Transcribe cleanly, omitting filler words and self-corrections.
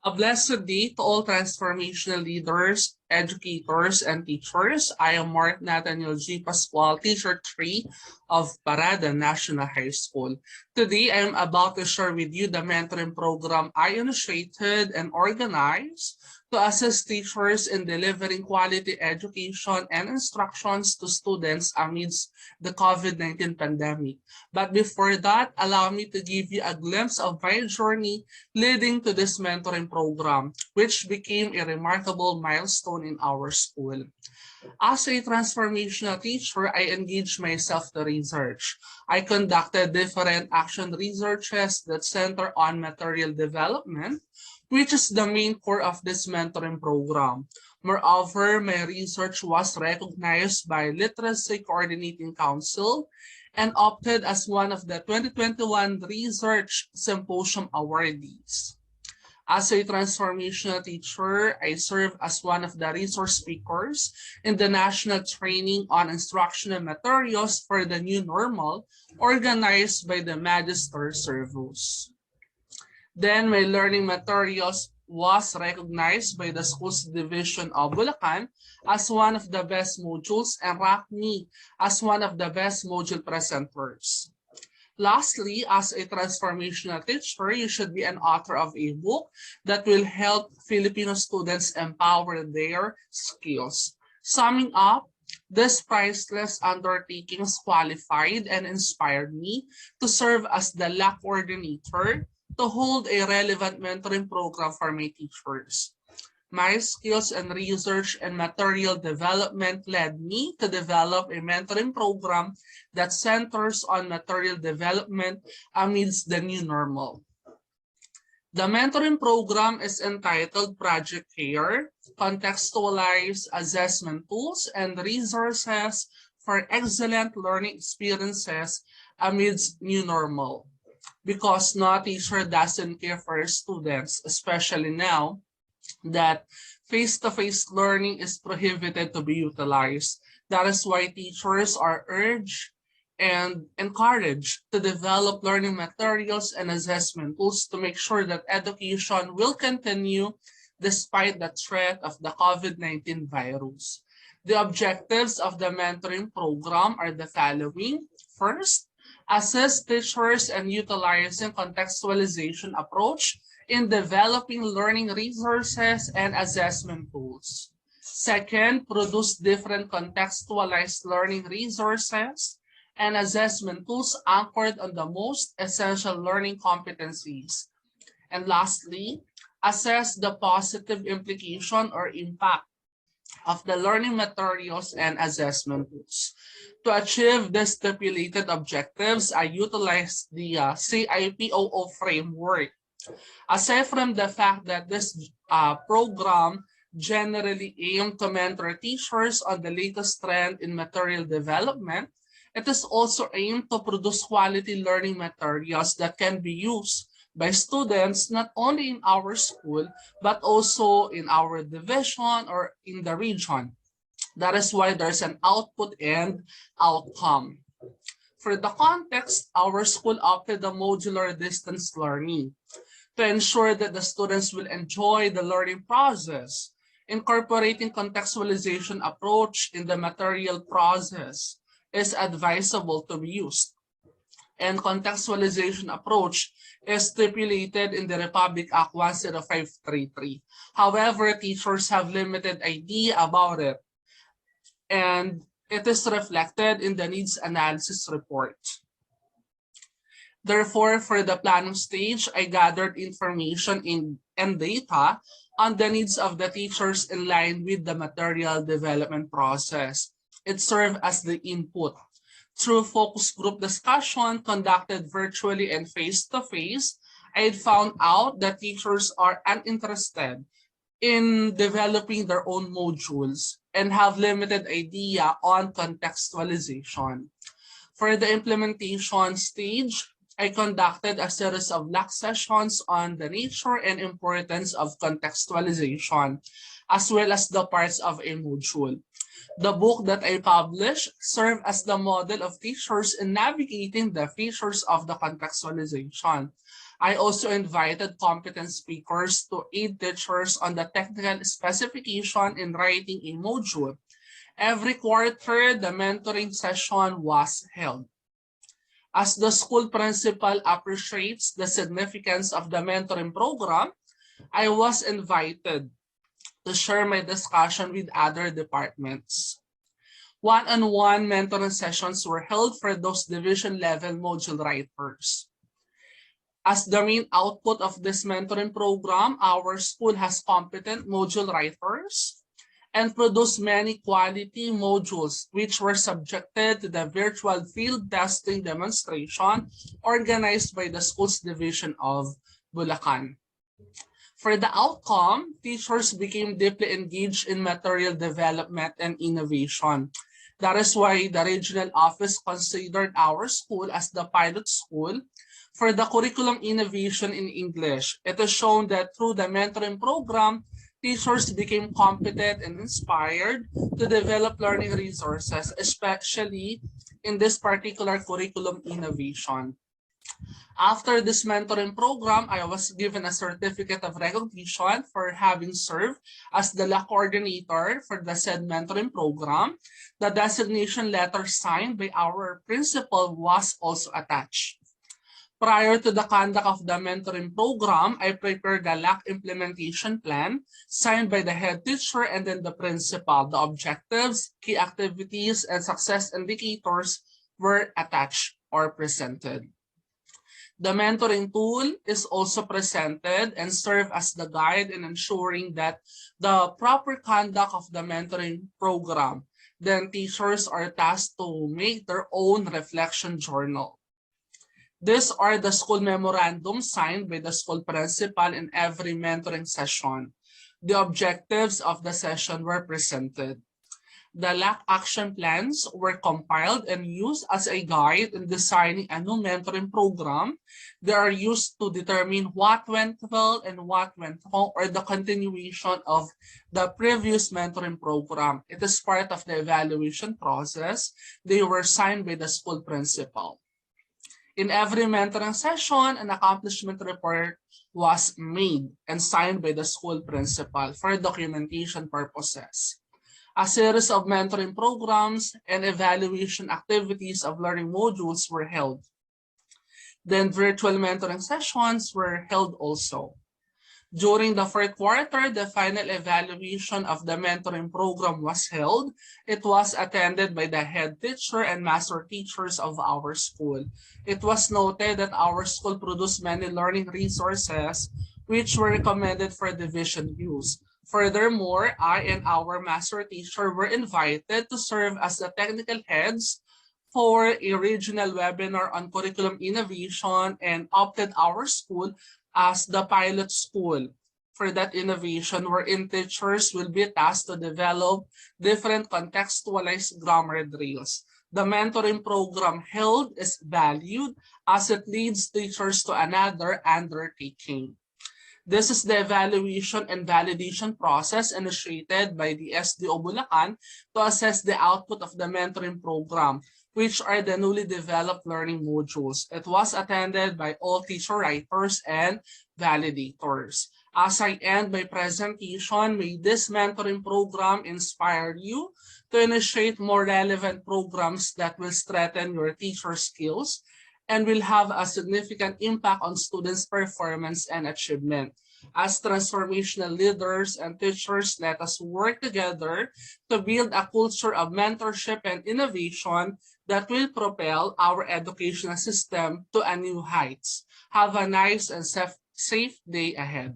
A blessed day to all transformational leaders, educators, and teachers. I am Mark Nathaniel G. Pascual, Teacher 3 of Parada National High School. Today, I am about to share with you the mentoring program I initiated and organized to assist teachers in delivering quality education and instructions to students amidst the COVID-19 pandemic. But before that, allow me to give you a glimpse of my journey leading to this mentoring program, which became a remarkable milestone in our school. As a transformational teacher, I engaged myself to research. I conducted different action researches that center on material development, which is the main core of this mentoring program. Moreover, my research was recognized by Literacy Coordinating Council and opted as one of the 2021 Research Symposium awardees. As a transformational teacher, I serve as one of the resource speakers in the National Training on Instructional Materials for the New Normal organized by the Magister Servus. Then my learning materials was recognized by the Schools Division of Bulacan as one of the best modules and ranked me as one of the best module presenters. Lastly, as a transformational teacher, you should be an author of a book that will help Filipino students empower their skills. Summing up, this priceless undertakings qualified and inspired me to serve as the LAC coordinator to hold a relevant mentoring program for my teachers. My skills and research and material development led me to develop a mentoring program that centers on material development amidst the new normal. The mentoring program is entitled Project Care, Contextualized Assessment Tools and Resources for Excellent Learning Experiences Amidst New Normal. Because no teacher doesn't care for students, especially now that face-to-face learning is prohibited to be utilized. That is why teachers are urged and encouraged to develop learning materials and assessment tools to make sure that education will continue despite the threat of the COVID-19 virus. The objectives of the mentoring program are the following. First, assist teachers in utilizing contextualization approach in developing learning resources and assessment tools. Second, produce different contextualized learning resources and assessment tools anchored on the most essential learning competencies. And lastly, assess the positive implication or impact of the learning materials and assessment tools. To achieve the stipulated objectives, I utilized the CIPOO framework. Aside from the fact that this program generally aimed to mentor teachers on the latest trend in material development, it is also aimed to produce quality learning materials that can be used by students not only in our school, but also in our division or in the region. That is why there's an output and outcome. For the context, our school opted the modular distance learning to ensure that the students will enjoy the learning process. Incorporating contextualization approach in the material process is advisable to be used. And contextualization approach is stipulated in the Republic Act 10533. However, teachers have limited idea about it, and it is reflected in the needs analysis report. Therefore, for the planning stage, I gathered information and data on the needs of the teachers in line with the material development process. It served as the input. Through focus group discussion conducted virtually and face-to-face, I found out that teachers are uninterested in developing their own modules and have limited idea on contextualization. For the implementation stage, I conducted a series of LAC sessions on the nature and importance of contextualization, as well as the parts of a module. The book that I published served as the model of teachers in navigating the features of the contextualization. I also invited competent speakers to aid teachers on the technical specification in writing a module. Every quarter, the mentoring session was held. As the school principal appreciates the significance of the mentoring program, I was invited to share my discussion with other departments. One-on-one mentoring sessions were held for those division-level module writers. As the main output of this mentoring program, our school has competent module writers and produced many quality modules which were subjected to the virtual field testing demonstration organized by the school's division of Bulacan. For the outcome, teachers became deeply engaged in material development and innovation. That is why the regional office considered our school as the pilot school for the curriculum innovation in English. It is shown that through the mentoring program, teachers became competent and inspired to develop learning resources, especially in this particular curriculum innovation. After this mentoring program, I was given a certificate of recognition for having served as the LA coordinator for the said mentoring program. The designation letter signed by our principal was also attached. Prior to the conduct of the mentoring program, I prepared the LAC implementation plan signed by the head teacher and then the principal. The objectives, key activities, and success indicators were attached or presented. The mentoring tool is also presented and serve as the guide in ensuring that the proper conduct of the mentoring program. Then teachers are tasked to make their own reflection journal. These are the school memorandums signed by the school principal in every mentoring session. The objectives of the session were presented. The LAC action plans were compiled and used as a guide in designing a new mentoring program. They are used to determine what went well and what went wrong, or the continuation of the previous mentoring program. It is part of the evaluation process. They were signed by the school principal. In every mentoring session, an accomplishment report was made and signed by the school principal for documentation purposes. A series of mentoring programs and evaluation activities of learning modules were held. Then virtual mentoring sessions were held also. During the fourth quarter, the final evaluation of the mentoring program was held. It was attended by the head teacher and master teachers of our school. It was noted that our school produced many learning resources which were recommended for division use. Furthermore, I and our master teacher were invited to serve as the technical heads for a regional webinar on curriculum innovation and opted our school as the pilot school for that innovation, wherein teachers will be tasked to develop different contextualized grammar drills. The mentoring program held is valued as it leads teachers to another undertaking. This is the evaluation and validation process initiated by the SDO Bulacan to assess the output of the mentoring program, which are the newly developed learning modules. It was attended by all teacher writers and validators. As I end my presentation, may this mentoring program inspire you to initiate more relevant programs that will strengthen your teacher skills and will have a significant impact on students' performance and achievement. As transformational leaders and teachers, let us work together to build a culture of mentorship and innovation that will propel our educational system to a new heights. Have a nice and safe day ahead.